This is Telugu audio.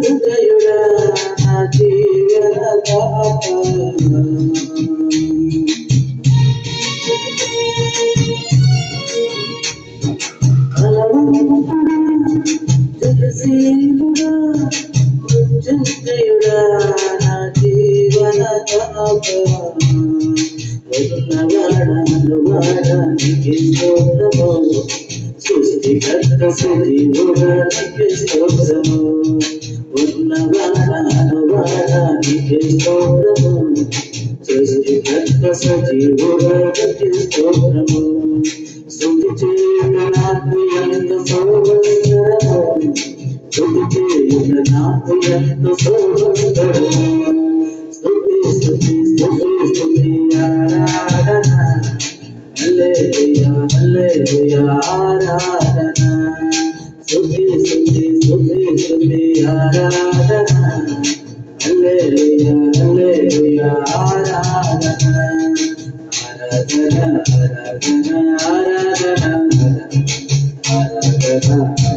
భుజంగయుడా నా జీవనదాత జగశీలుడా భుజంగయుడా నా జీవనదాత వరుణవాడానికి స్తోత్రము సృష్టికర్త సజీవుడానికి స్తోత్రము ఉన్నవాడానికి స్తోత్రము సృష్టికర్త సజీవుడానికి స్తోత్రము స్తుతి చేయుట నాకు ఎంత సౌందర్యము స్తుతి చేయుట నాకు ఎంత సౌందర్యము స్తుతి స్తుతి స్తుతి స్తుతి ఆరాధన హల్లెలూయా హల్లెలూయా ఆరాధన స్తుతి స్తుతి స్తుతి స్తుతి ఆరాధన హల్లెలూయా హల్లెలూయా ఆరాధన ఆరాధన ఆరాధన ఆరాధన ఆరాధన